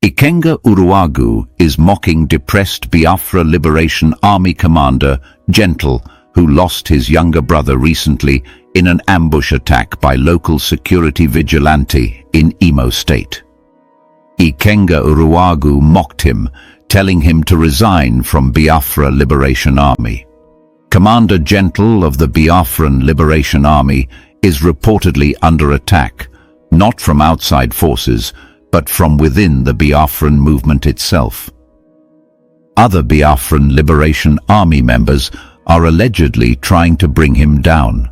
Ikenga Uruagu is mocking depressed Biafra Liberation Army commander Gentle, who lost his younger brother recently in an ambush attack by local security vigilante in Imo State. Ikenga Uruagu mocked him, telling him to resign from Biafra Liberation Army. Commander Gentle of the Biafran Liberation Army is reportedly under attack, not from outside forces, but from within the Biafran movement itself. Other Biafran Liberation Army members are allegedly trying to bring him down.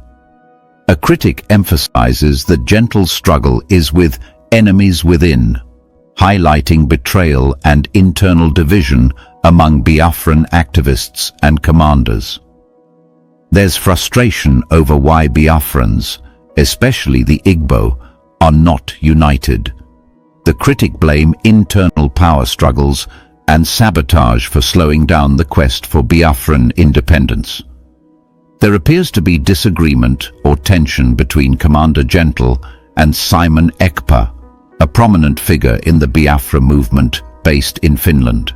A critic emphasizes that Gentle's struggle is with enemies within, highlighting betrayal and internal division among Biafran activists and commanders. There's frustration over why Biafrans, especially the Igbo, are not united. The critic blame internal power struggles and sabotage for slowing down the quest for Biafran independence. There appears to be disagreement or tension between Commander Gentle and Simon Ekpa, a prominent figure in the Biafra movement based in Finland.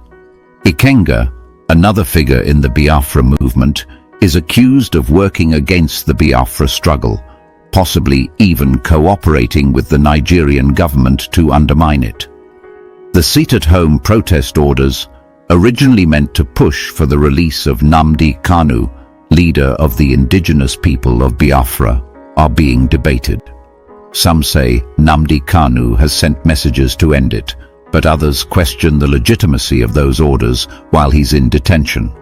Ikenga, another figure in the Biafra movement, is accused of working against the Biafra struggle, possibly even cooperating with the Nigerian government to undermine it. The seat-at-home protest orders, originally meant to push for the release of Nnamdi Kanu, leader of the indigenous people of Biafra, are being debated. Some say Nnamdi Kanu has sent messages to end it, but others question the legitimacy of those orders while he's in detention.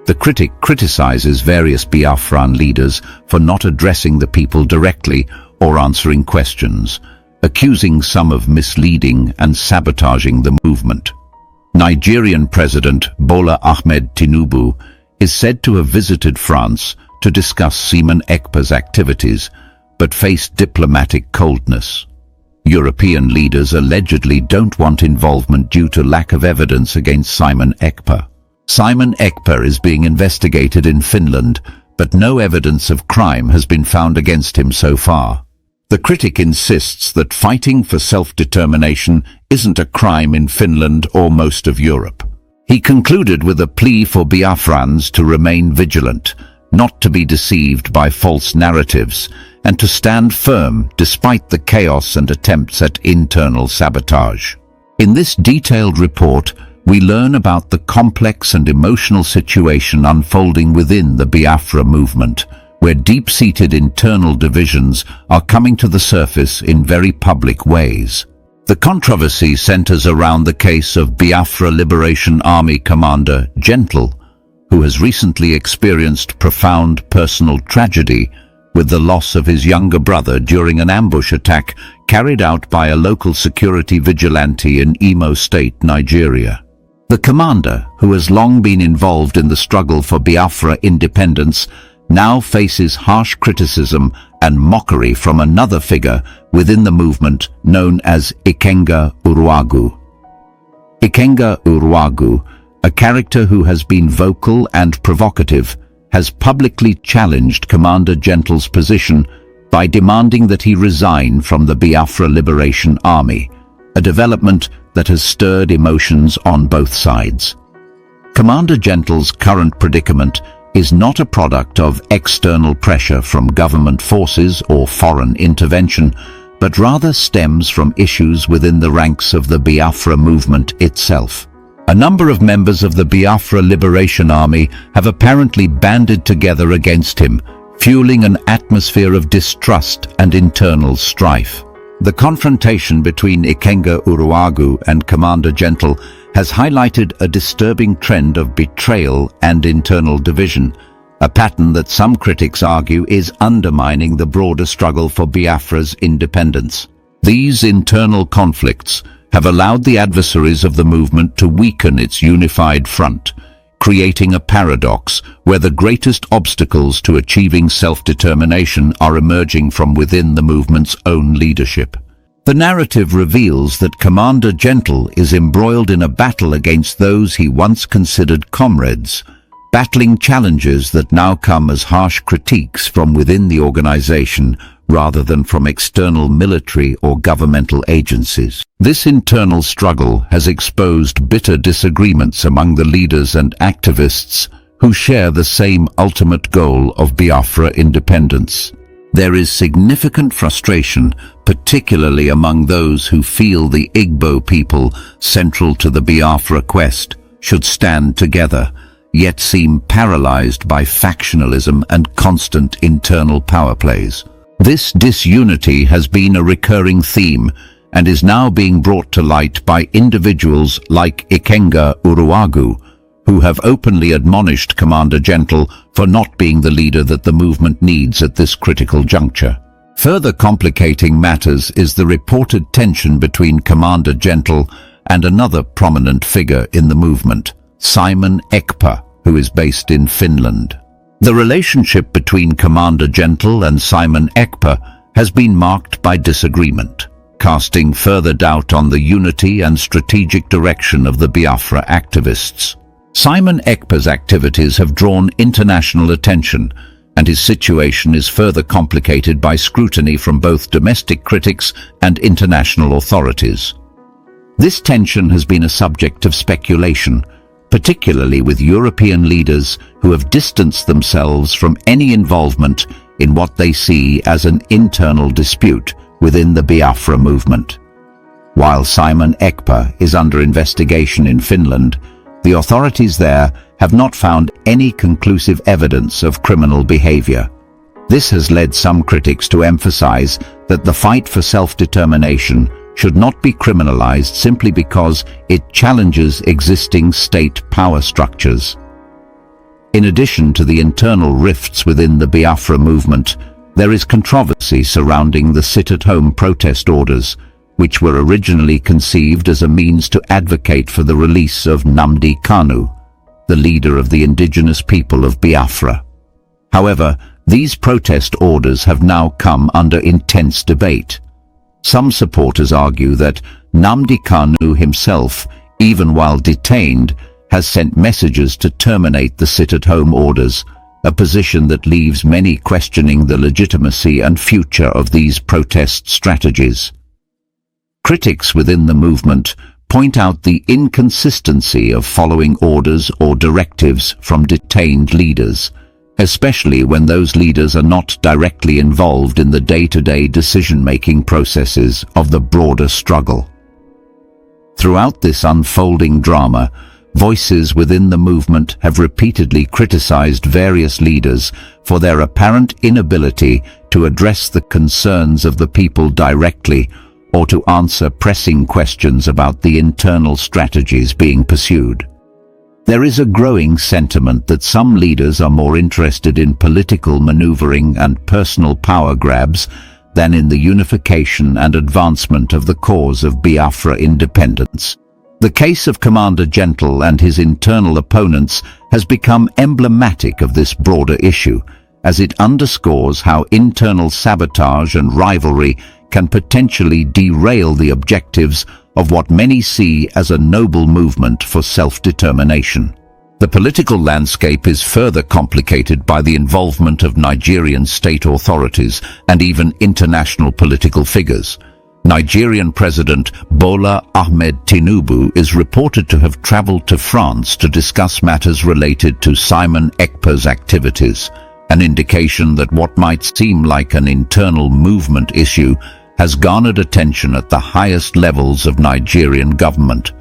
The critic criticizes various Biafran leaders for not addressing the people directly or answering questions, accusing some of misleading and sabotaging the movement. Nigerian President Bola Ahmed Tinubu is said to have visited France to discuss Simon Ekpa's activities, but faced diplomatic coldness. European leaders allegedly don't want involvement due to lack of evidence against Simon Ekpa. Simon Ekpa is being investigated in Finland, but no evidence of crime has been found against him so far. The critic insists that fighting for self-determination isn't a crime in Finland or most of Europe. He concluded with a plea for Biafrans to remain vigilant, not to be deceived by false narratives, and to stand firm despite the chaos and attempts at internal sabotage. In this detailed report, we learn about the complex and emotional situation unfolding within the Biafra movement, where deep-seated internal divisions are coming to the surface in very public ways. The controversy centers around the case of Biafra Liberation Army commander Gentle, who has recently experienced profound personal tragedy with the loss of his younger brother during an ambush attack carried out by a local security vigilante in Imo State, Nigeria. The commander, who has long been involved in the struggle for Biafra independence, now faces harsh criticism and mockery from another figure within the movement known as Ikenga Uruagu. Ikenga Uruagu, a character who has been vocal and provocative, has publicly challenged Commander Gentle's position by demanding that he resign from the Biafra Liberation Army, a development that has stirred emotions on both sides. Commander Gentle's current predicament is not a product of external pressure from government forces or foreign intervention, but rather stems from issues within the ranks of the Biafra movement itself. A number of members of the Biafra Liberation Army have apparently banded together against him, fueling an atmosphere of distrust and internal strife. The confrontation between Ikenga Uruagu and Commander Gentle has highlighted a disturbing trend of betrayal and internal division, a pattern that some critics argue is undermining the broader struggle for Biafra's independence. These internal conflicts have allowed the adversaries of the movement to weaken its unified front, creating a paradox where the greatest obstacles to achieving self-determination are emerging from within the movement's own leadership. The narrative reveals that Commander Gentle is embroiled in a battle against those he once considered comrades, battling challenges that now come as harsh critiques from within the organization rather than from external military or governmental agencies. This internal struggle has exposed bitter disagreements among the leaders and activists who share the same ultimate goal of Biafra independence. There is significant frustration, particularly among those who feel the Igbo people, central to the Biafra quest, should stand together, yet seem paralyzed by factionalism and constant internal power plays. This disunity has been a recurring theme and is now being brought to light by individuals like Ikenga Uruagu, who have openly admonished Commander Gentle for not being the leader that the movement needs at this critical juncture. Further complicating matters is the reported tension between Commander Gentle and another prominent figure in the movement, Simon Ekpa, who is based in Finland. The relationship between Commander Gentle and Simon Ekpa has been marked by disagreement, casting further doubt on the unity and strategic direction of the Biafra activists. Simon Ekpa's activities have drawn international attention, and his situation is further complicated by scrutiny from both domestic critics and international authorities. This tension has been a subject of speculation, particularly with European leaders who have distanced themselves from any involvement in what they see as an internal dispute within the Biafra movement. While Simon Ekpa is under investigation in Finland, the authorities there have not found any conclusive evidence of criminal behavior. This has led some critics to emphasize that the fight for self-determination should not be criminalized simply because it challenges existing state power structures. In addition to the internal rifts within the Biafra movement, there is controversy surrounding the sit-at-home protest orders, which were originally conceived as a means to advocate for the release of Nnamdi Kanu, the leader of the indigenous people of Biafra. However, these protest orders have now come under intense debate. Some supporters argue that Nnamdi Kanu himself, even while detained, has sent messages to terminate the sit-at-home orders, a position that leaves many questioning the legitimacy and future of these protest strategies. Critics within the movement point out the inconsistency of following orders or directives from detained leaders, especially when those leaders are not directly involved in the day-to-day decision-making processes of the broader struggle. Throughout this unfolding drama, voices within the movement have repeatedly criticized various leaders for their apparent inability to address the concerns of the people directly or to answer pressing questions about the internal strategies being pursued. There is a growing sentiment that some leaders are more interested in political maneuvering and personal power grabs than in the unification and advancement of the cause of Biafra independence. The case of Commander Gentle and his internal opponents has become emblematic of this broader issue, as it underscores how internal sabotage and rivalry can potentially derail the objectives of what many see as a noble movement for self-determination. The political landscape is further complicated by the involvement of Nigerian state authorities and even international political figures. Nigerian President Bola Ahmed Tinubu is reported to have traveled to France to discuss matters related to Simon Ekpa's activities, an indication that what might seem like an internal movement issue has garnered attention at the highest levels of Nigerian government.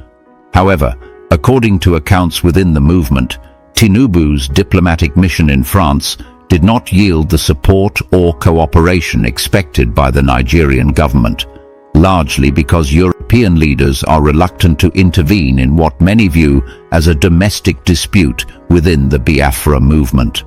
However, according to accounts within the movement, Tinubu's diplomatic mission in France did not yield the support or cooperation expected by the Nigerian government, largely because European leaders are reluctant to intervene in what many view as a domestic dispute within the Biafra movement.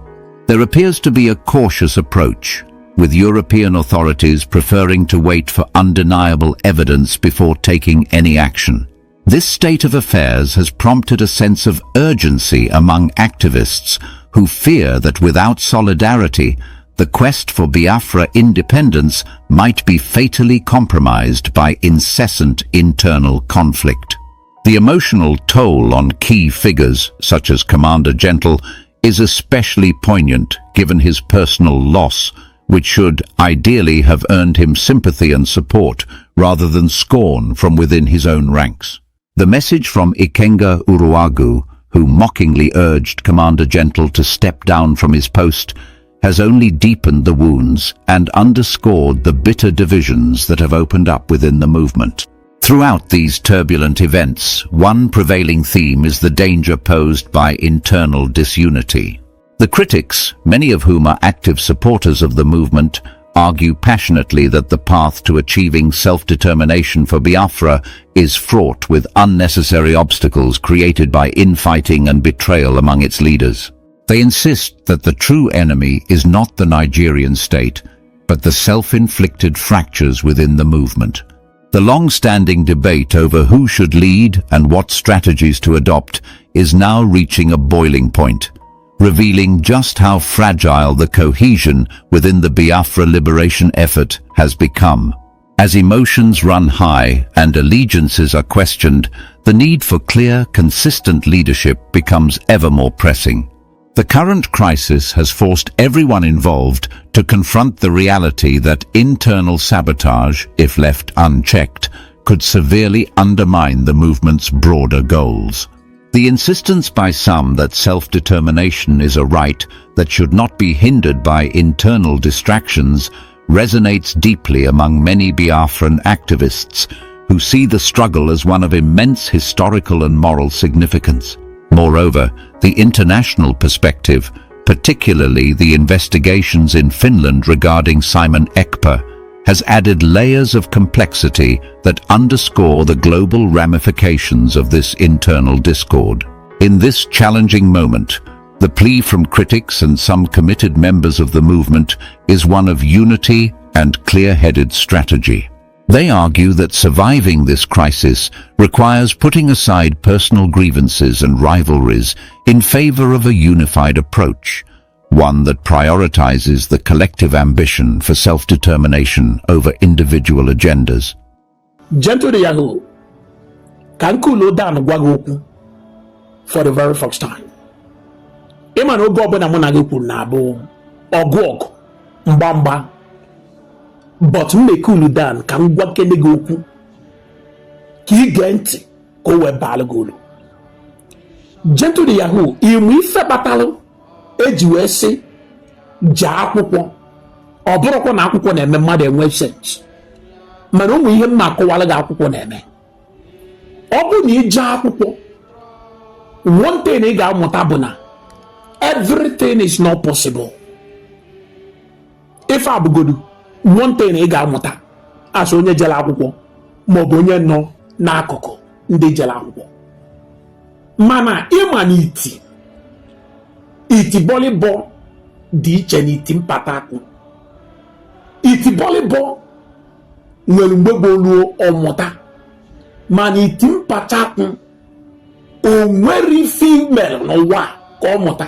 There appears to be a cautious approach, with European authorities preferring to wait for undeniable evidence before taking any action. This state of affairs has prompted a sense of urgency among activists who fear that without solidarity, the quest for Biafra independence might be fatally compromised by incessant internal conflict. The emotional toll on key figures, such as Commander Gentle, is especially poignant given his personal loss, which should ideally have earned him sympathy and support rather than scorn from within his own ranks. The message from Ikenga Uruagu, who mockingly urged Commander Gentle to step down from his post, has only deepened the wounds and underscored the bitter divisions that have opened up within the movement. Throughout these turbulent events, one prevailing theme is the danger posed by internal disunity. The critics, many of whom are active supporters of the movement, argue passionately that the path to achieving self-determination for Biafra is fraught with unnecessary obstacles created by infighting and betrayal among its leaders. They insist that the true enemy is not the Nigerian state, but the self-inflicted fractures within the movement. The long-standing debate over who should lead and what strategies to adopt is now reaching a boiling point, revealing just how fragile the cohesion within the Biafra liberation effort has become. As emotions run high and allegiances are questioned, the need for clear, consistent leadership becomes ever more pressing. The current crisis has forced everyone involved to confront the reality that internal sabotage, if left unchecked, could severely undermine the movement's broader goals. The insistence by some that self-determination is a right that should not be hindered by internal distractions resonates deeply among many Biafran activists who see the struggle as one of immense historical and moral significance. Moreover, the international perspective, particularly the investigations in Finland regarding Simon Ekpa, has added layers of complexity that underscore the global ramifications of this internal discord. In this challenging moment, the plea from critics and some committed members of the movement is one of unity and clear-headed strategy. They argue that surviving this crisis requires putting aside personal grievances and rivalries in favor of a unified approach, one that prioritizes the collective ambition for self-determination over individual agendas. Gentle the Yahoo, can cool down Guagoku for the very first time. Eman Ogoben Amonagoku Nabo, or Gog, Mbamba. But me cool down can walk in the goku. Ki gent kowe balagolo. Gentle the Yahoo, imu ife batalo, ejiwese, ja akwụkwọ. Ọbụrụkwa na akwụkwọ na-eme mmadụ enwe sense. Mana ụmụ ihe mma akọwala gị akwụkwọ na-eme. Ọ bụ na ije akwụkwọ, one thing ị ga-amụta bụ na everything is not possible. Ife abụgodu, one thing ị ga-amụta as onye jere akwụkwọ ma ọ bụ onye nọ n'akụkụ ndị jere akwụkwọ. Mana ịma na iti volleyball dị iche na iti mpatakụ. Iti volleyball nwere mgbe gboluo ọmụta, mana iti mpatakụ o nwere female n'ụwa ka ọ mụta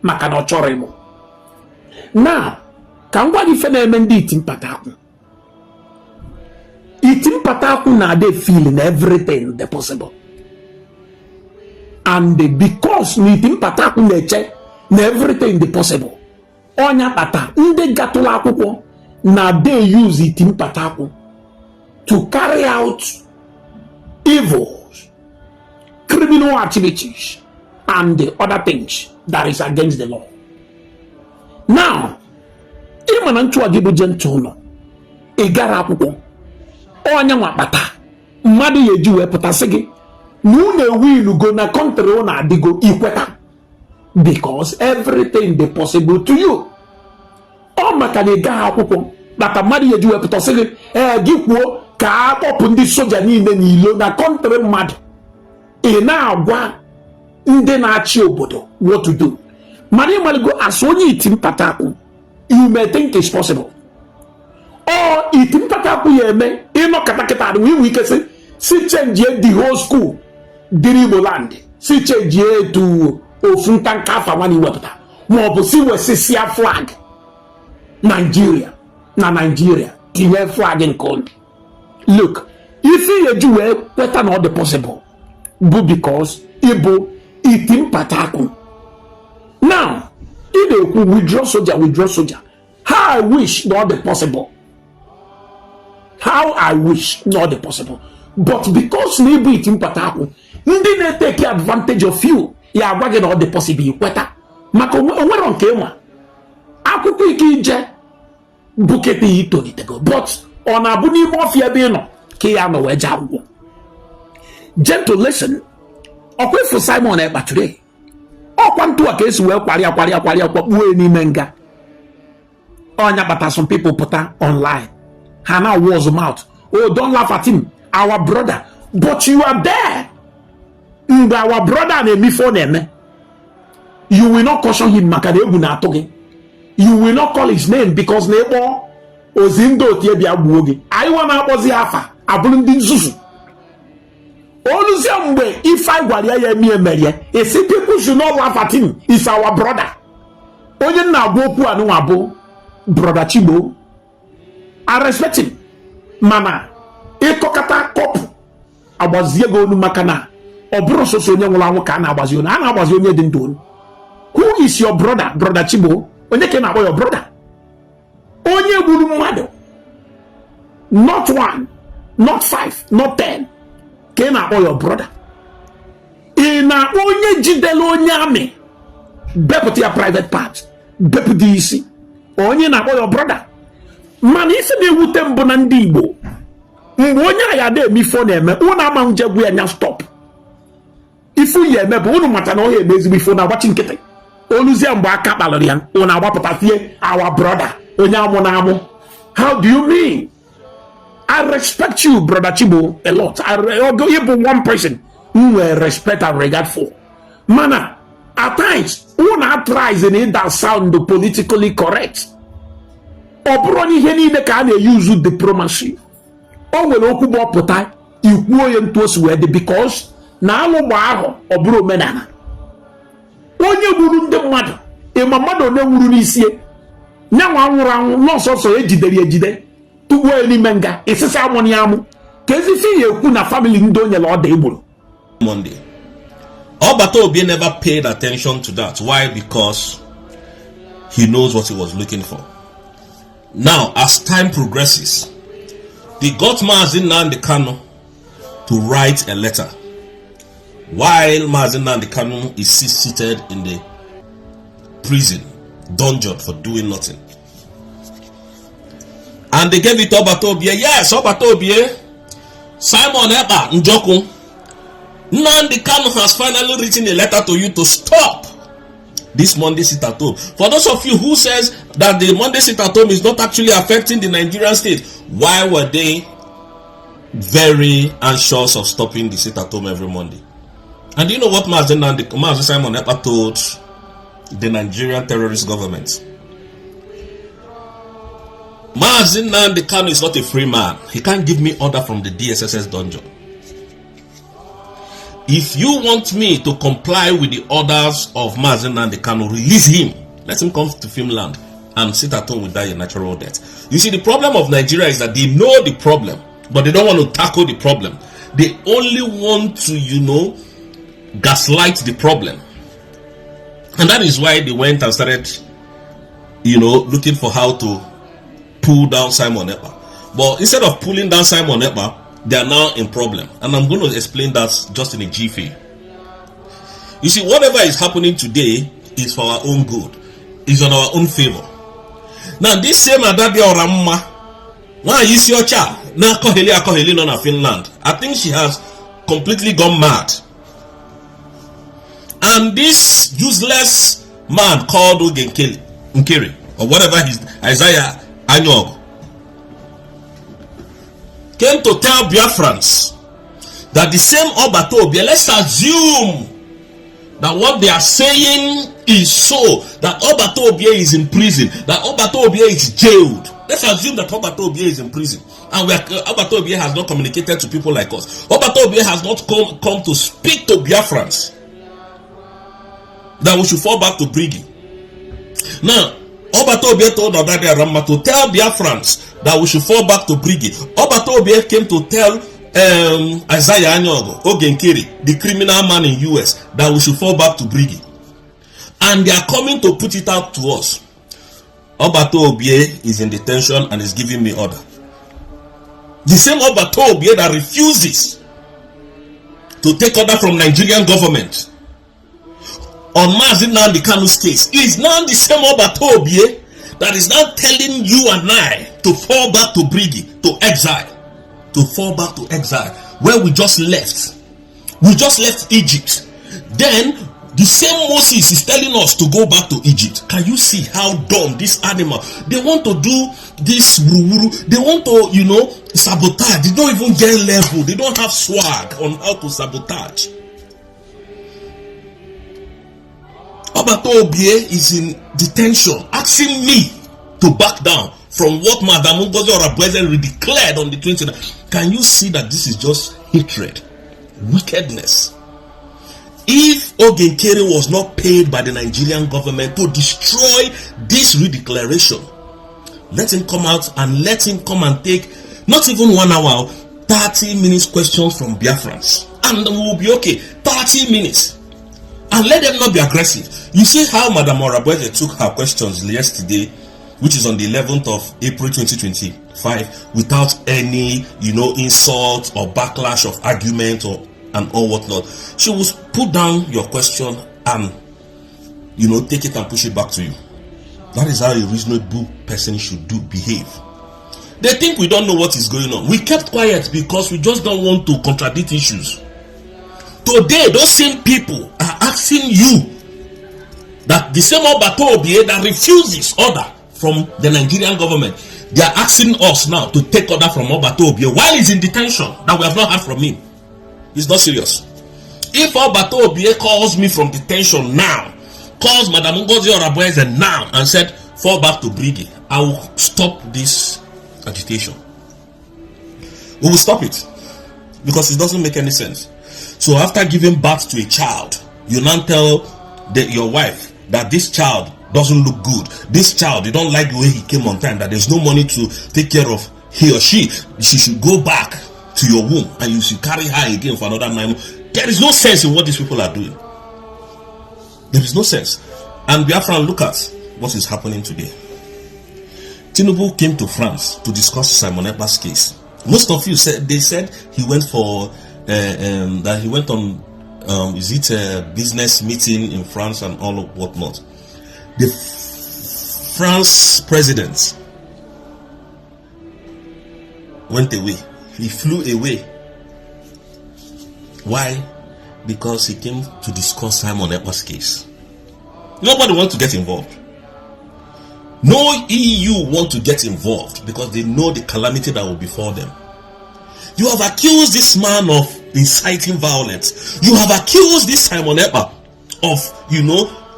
maka na ọ chọrọ ịmụ. Now, ka ngwa gị fe na-eme ndị iti mpatakụ. Iti mpatakụ na-ade feeling everything the possible. And because na iti mpatakụ na-eche na everything the possible, onya kpata ndị gatụla akwụkwọ na they use iti mpatakụ to carry out evils, criminal activities, and the other things that is against the law. Now, ịma na ntụ agị bụ Gentle nọ, ị gara akwụkwọ, onye nwa kpata mmadụ ya eji wee pụtasị gị na unu ewilugo na kọntrị ụ na-adịgo ikweta, because everything dị possible to you. Ọ maka na ị gaghị akwụkwọ kpata mmadụ ya eji wee pụtasị gị gị kwuo ka a kpọpụ ndị soja niile n'ilo na kọntrị mmadụ. Ị na-agwa ndị na-achị obodo what to do. Mana ịmaligo as onye iti mpatakụ, you may think it's possible. Or iti mpatakụ ya eme ịnọ katakịta adị wee ike si change the whole school dịrị Igbo land, si change to ofu ntanka afa nwanne wepụta, ma ọ bụ si wesisia flag Nigeria na Nigeria tinye flag nke onye. Look, if you eji wee kweta na ọ dị possible bụ because ịbụ iti mpatakụ. Now, ị na-ekwu withdraw soldier, How I wish not the possible. How I wish not the possible. But because maybe it's impataku, they take advantage of you. Ya agwagị not the possible. Kweta. Maka onwere nke nwa. Akwụkwọ ike ije bukete itolitego. But ọ na-abụ n'ime ọfịa ebe ị nọ ka ya nọ wee jee akwụkwọ. Gentle listen. Ọkwa ịfụ Simon Ekpa today. Ọkwa ntụ a ka esi wee kwarịa kpọkpuo n'ime nga. Onya bata some people put her online. Hannah was mouth. Oh, don't laugh at him. Our brother. But you are there. Our brother and me for them. You will not caution him. You will not call his name because neighbor Ozindo Tiebia Buogi. I want to was the Alpha. Abundin Zuzu. All the way, if I were me and Mary, people should not laugh at him. He's our brother. Onye na boku anu abo. Brother Chibo, I respect him. Mama, ekokata kopu abazie go nu makana. Obro so so nye wala woka na abazie na na abazie nye dindon. Who is your brother, Brother Chibo? Onye ke na boy your brother. Onye buru mmadu. Not 1, not 5, not 10. Ke na boy your brother. Ina onye jidelo onye ame. Deputy a private part. Deputy isi. Onye na your brother. Man, isi na-ewute mbụ na ndị Igbo. Mgbe onye ya na-eme ifo na-eme, unu ama njegwu ya nya stop. Ifu ya eme bụ unu mata na ohe eme ezigbo ifo na-agbachi nkịtị. Oluzie mgbe aka kpalụrụ ya, unu agbapụta fie our brother. Onye amụ na amụ. How do you mean? I respect you, Brother Chibo, a lot. You bụ one person who I respect and regard for. Mana, at times, one tries in that sound politically correct. Obroni heni ne ka use diplomacy. O nwere okwu bụ ọpụta ikwu onye ntosi wede because na alụ gba ahụ oburu omenala. Onye gburu ndị mmadụ, ịma mmadụ onye nwuru n'isi nyanwa nwụrụ anwụ n'ọsọsọ ejide tugbo n'ime nga isisa amụni amụ ka ezifi ya ekwu na family ndị onye la ọ dị egburu. Monday. Obata Obi never paid attention to that. Why? Because he knows what he was looking for. Now, as time progresses, they got Mazi Nnamdi Kanu to write a letter while Mazi Nnamdi Kanu is seated in the prison dungeon for doing nothing. And they gave it to Obata Obi. Yes, Obata Obi, Simon Ekpa Njoku, Nnamdi Kanu has finally written a letter to you to stop this Monday sit at home. For those of you who says that the Monday sit at home is not actually affecting the Nigerian state, why were they very anxious of stopping the sit at home every Monday? And do you know what Mazi Simon Ekpa told the Nigerian terrorist government? Mazi Nnamdi Kanu is not a free man. He can't give me order from the DSSS dungeon. If you want me to comply with the orders of Mazi Nnamdi Kanu, release him. Let him come to Finland and sit at home without a natural death. You see, the problem of Nigeria is that they know the problem, but they don't want to tackle the problem. They only want to, gaslight the problem. And that is why they went and started, looking for how to pull down Simon Ekpa. But instead of pulling down Simon Ekpa, they are now in problem. And I'm going to explain that just in a jiffy. You see, whatever is happening today is for our own good. Is on our own favor. Now, this same Adabi Oramma, why is your child? Now, Koheli non Finland. I think she has completely gone mad. And this useless man called Nkiri, or whatever his Isaiah Anyog, came to tell Biafrans that the same Obata Obi, let's assume that what they are saying is so, that Obata Obi is in prison, that Obata Obi is jailed. Let's assume that Obata Obi is in prison, and Obata Obi has not communicated to people like us. Obata Obi has not come to speak to Biafrans that we should fall back to Brigi. Now, Obata Obi told Odade Aramma to tell Biafrans that we should fall back to Brigi. Obata Obi came to tell Isaiah Anyogo, Ogenkiri, the criminal man in US, that we should fall back to Brigi. And they are coming to put it out to us. Obato Obie is in detention and is giving me order. The same Obato Obie that refuses to take order from Nigerian government on Mazi Nnamdi Kanu's case is now the same Obato Obie that is now telling you and I to fall back to Brigi, to exile. To fall back to exile, where we just left. We just left Egypt. Then the same Moses is telling us to go back to Egypt. Can you see how dumb this animal? They want to do this wuru. They want to, sabotage. They don't even get level. They don't have swag on how to sabotage. Obato Obie is in detention, asking me to back down from what Madam Ngozi Orabueze declared on the 29th. Can you see that this is just hatred, wickedness? If Ogenkere was not paid by the Nigerian government to destroy this redeclaration, let him come out and let him come and take not even 1 hour, 30 minutes questions from Biafrans, and we'll be okay. 30 minutes, and let them not be aggressive. You see how Madam Orabueze took her questions yesterday, which is on the 11th of April 2025, without any insult or backlash of argument and all whatnot. She will put down your question and take it and push it back to you. That is how a reasonable person should behave. They think we don't know what is going on. We kept quiet because we just don't want to contradict issues. Today, those same people are asking you that the same Obato Obie that refuses order from the Nigerian government, they are asking us now to take order from Obato Obie while he's in detention, that we have not heard from him. It's not serious. If Obato Obie calls me from detention now, calls Madam Ngozi Orabueze now and said, fall back to Brigi, I will stop this agitation. We will stop it because it doesn't make any sense. So after giving birth to a child, you now tell your wife that this child doesn't look good. This child, you don't like the way he came on time, that there's no money to take care of he or she. She should go back to your womb and you should carry her again for another 9 months. There is no sense in what these people are doing. There is no sense. And Biafra, look at what is happening today. Tinubu came to France to discuss Simon Ekpa's case. Most of you said he went for that he went on is it a business meeting in France and all of whatnot. The France president went away. He flew away. Why? Because he came to discuss Simon Ekpa's case. Nobody wants to get involved. No EU want to get involved because they know the calamity that will befall them. You have accused this man of inciting violence. You have accused this Simon Ekpa of,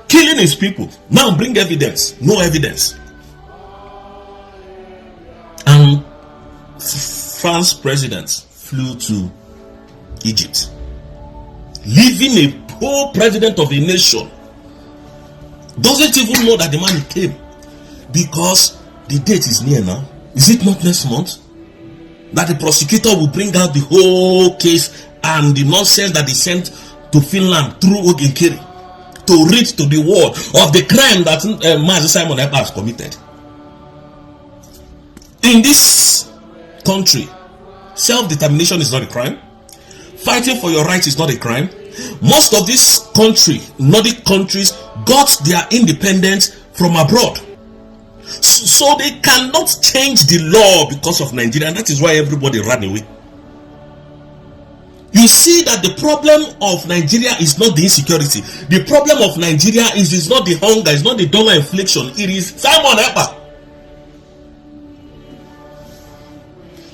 killing his people. Now bring evidence. No evidence. And France president flew to Egypt, leaving a poor president of a nation. Doesn't even know that the man came, because the date is near now. Is it not next month that the prosecutor will bring out the whole case and the nonsense that they sent to Finland through Ogenkere to read to the world of the crime that Mazi Simon Ekpa has committed? In this country, self-determination is not a crime. Fighting for your rights is not a crime. Most of this country, Nordic countries, got their independence from abroad. So they cannot change the law because of Nigeria, and that is why everybody ran away. You see that the problem of Nigeria is not the insecurity. The problem of Nigeria is not the hunger, it's not the dollar inflation. It is Simon Ekpa.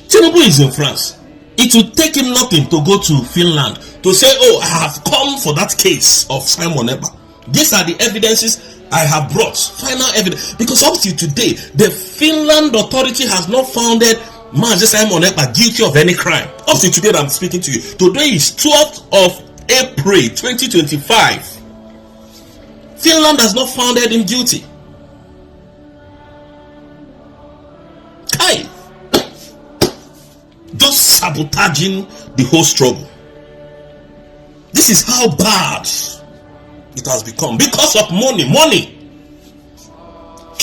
Tinubu is in France. It will take him nothing to go to Finland to say, oh, I have come for that case of Simon Ekpa. These are the evidences I have brought. Final evidence. Because up to today, the Finland authority has not founded Mazi Simon Ekpa guilty of any crime. Up to today that I'm speaking to you. Today is 12th of April 2025. Finland has not founded him guilty. Kai. Just sabotaging the whole struggle. This is how bad it has become because of money.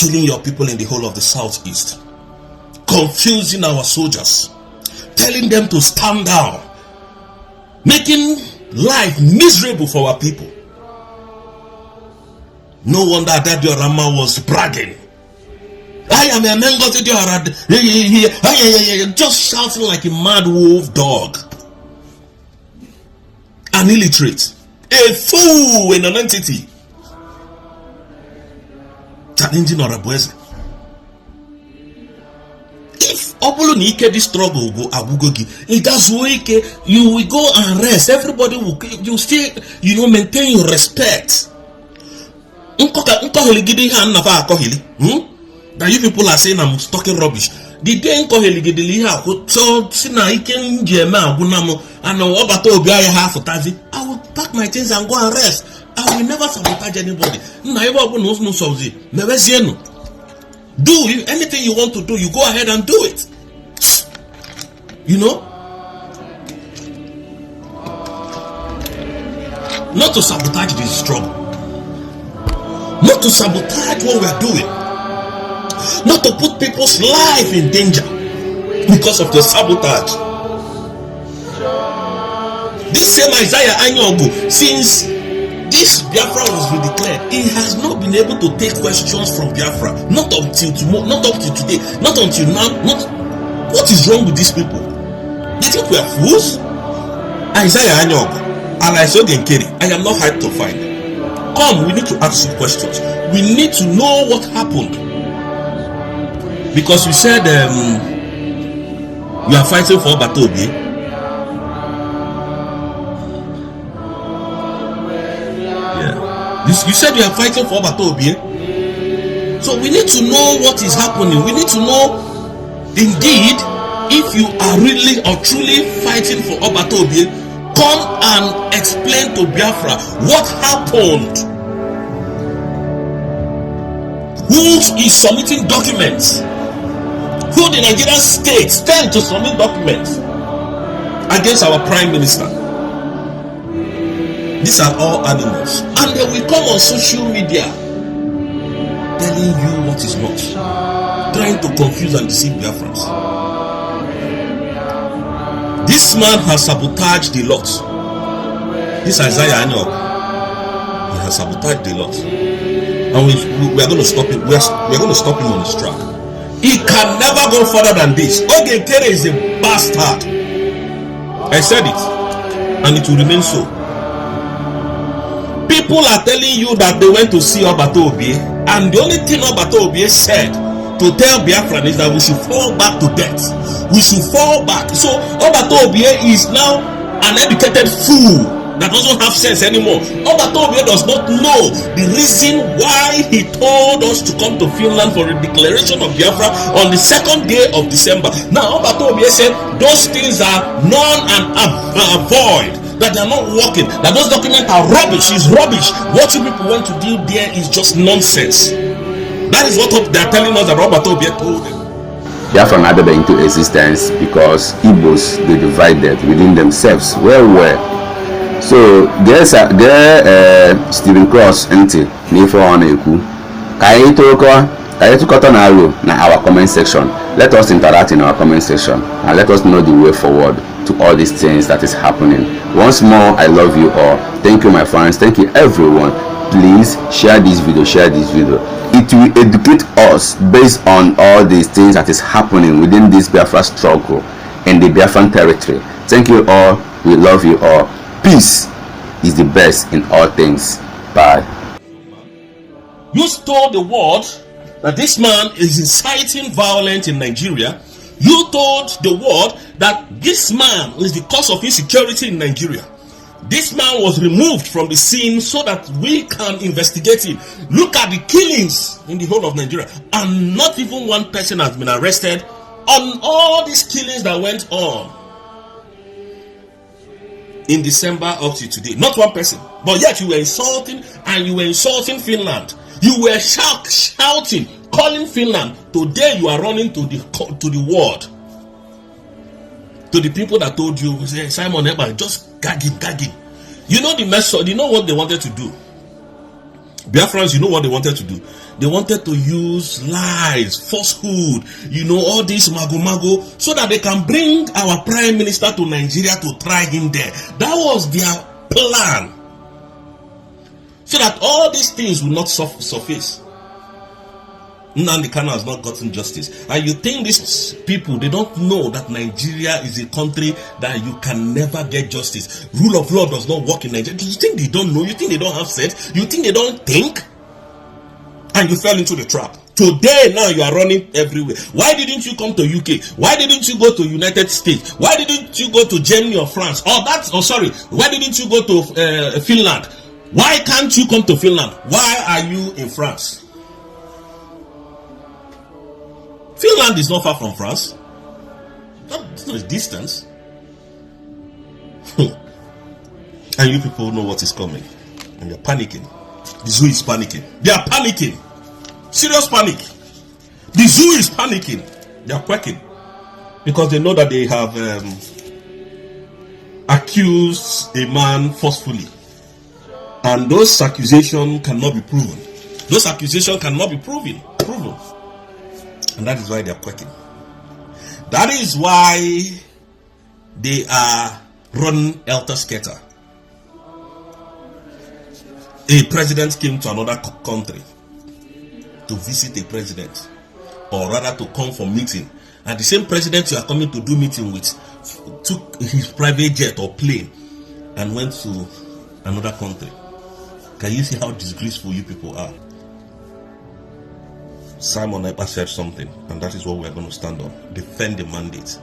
killing your people in the whole of the southeast, confusing our soldiers, telling them to stand down, making life miserable for our people. No wonder that Diorama was bragging. I am a man, just shouting like a mad wolf dog. An illiterate, a fool in an entity, challenging Orabueze. If Obulunike this struggle go abugogi, it does wake, you will go and rest. Everybody will, you still, maintain your respect. That you people are saying I'm talking rubbish. The day so I will pack my things and go and rest. I will never sabotage anybody. Do anything you want to do, you go ahead and do it. Not to sabotage this struggle, not to sabotage what we're doing, not to put people's life in danger because of the sabotage. This same Isaiah Anyogo, since this Biafra was redeclared, he has not been able to take questions from Biafra. Not until tomorrow, not up to today, not until now. What is wrong with these people? You think we are fools? Isaiah Anyogo, and I saw Genkeri, I am not hard to find. Come, we need to ask some questions. We need to know what happened. Because you said you are fighting for Batobi. You said you are fighting for Batobi. So we need to know what is happening. We need to know, indeed, if you are really or truly fighting for Obatobi, come and explain to Biafra what happened. Who is submitting documents? Who the Nigerian state stand to submit documents against our prime minister? These are all animals, and they will come on social media telling you what is not, trying to confuse and deceive Biafrans. This man has sabotaged the lot. This Isaiah Anyogo, he has sabotaged the lot, and we are going to stop him. We are going to stop him on his track. He can never go further than this. Ogenkere is a bastard. I said it, and it will remain so. People are telling you that they went to see Obatobi, and the only thing Obatobi said to tell Biafran is that we should fall back to death. We should fall back. So Obatobi is now an educated fool that doesn't have sense anymore. Obatobi does not know the reason why he told us to come to Finland for a declaration of Biafra on the 2nd day of December. Now Obatobi said those things are null and void, that they are not working, that those documents are rubbish. It's rubbish. What you people want to do there is just nonsense. That is what they are telling us that Obatobi told them. Biafra added into existence because Igbos, they divided within themselves. Well. So there's Stephen Cross empty Nifo on Eku. Na our comment section. Let us interact in our comment section and let us know the way forward to all these things that is happening. Once more, I love you all. Thank you, my friends. Thank you, everyone. Please share this video. It will educate us based on all these things that is happening within this Biafra struggle in the Biafran territory. Thank you all. We love you all. Peace is the best in all things. Bye. You told the world that this man is inciting violence in Nigeria. You told the world that this man is the cause of insecurity in Nigeria. This man was removed from the scene so that we can investigate him. Look at the killings in the whole of Nigeria, and not even one person has been arrested on all these killings that went on in December up to today. Not one person. But yet you were insulting, and you were insulting Finland. You were shouting, calling Finland. Today you are running to the world, to the people that told you, Simon Eber, just gagging. You know the method. You know what they wanted to do. Biafrans, you know what they wanted to do? They wanted to use lies, falsehood, all this mago, so that they can bring our prime minister to Nigeria to try him there. That was their plan. So that all these things will not surface. Nnamdi Kanu has not gotten justice. And you think these people, they don't know that Nigeria is a country that you can never get justice. Rule of law does not work in Nigeria. Do you think they don't know? You think they don't have sense? You think they don't think? And you fell into the trap. Today, now you are running everywhere. Why didn't you come to UK? Why didn't you go to United States? Why didn't you go to Germany or France? Why didn't you go to Finland? Why can't you come to Finland? Why are you in France? Finland is not far from France. It's not a distance. And you people know what is coming. And you're panicking. The zoo is panicking. They are panicking. Serious panic. The zoo is panicking. They are quacking. Because they know that they have accused a man forcefully. And those accusations cannot be proven. Those accusations cannot be proven. And that is why they are quacking. That is why they are running helter-skelter. A president came to another country to visit a president, or rather to come for meeting. And the same president you are coming to do meeting with took his private jet or plane and went to another country. Can you see how disgraceful you people are? Simon Ekpa said something, and that is what we are going to stand on. Defend the mandate.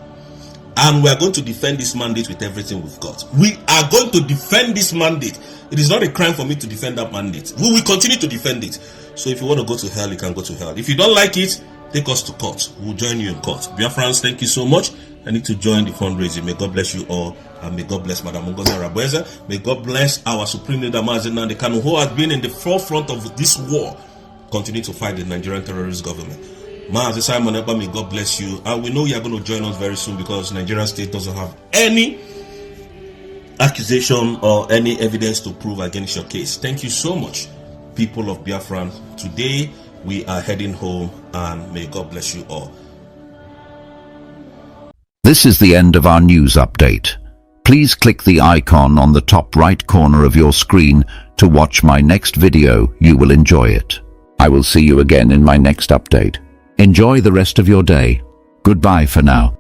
And we are going to defend this mandate with everything we've got. We are going to defend this mandate. It is not a crime for me to defend that mandate. We will continue to defend it. So if you want to go to hell, you can go to hell. If you don't like it, take us to court. We'll join you in court. Biafrans, thank you so much. I need to join the fundraising. May God bless you all. And may God bless Madam Ngozi Arabweze. May God bless our Supreme Leader Mazi Nnamdi Kanu, who has been in the forefront of this war. Continue to fight the Nigerian terrorist government. Mazi Simon Ekpa, may God bless you. And we know you are going to join us very soon, because Nigerian state doesn't have any accusation or any evidence to prove against your case. Thank you so much, people of Biafra. Today we are heading home, and may God bless you all. This is the end of our news update. Please click the icon on the top right corner of your screen to watch my next video. You will enjoy it. I will see you again in my next update. Enjoy the rest of your day. Goodbye for now.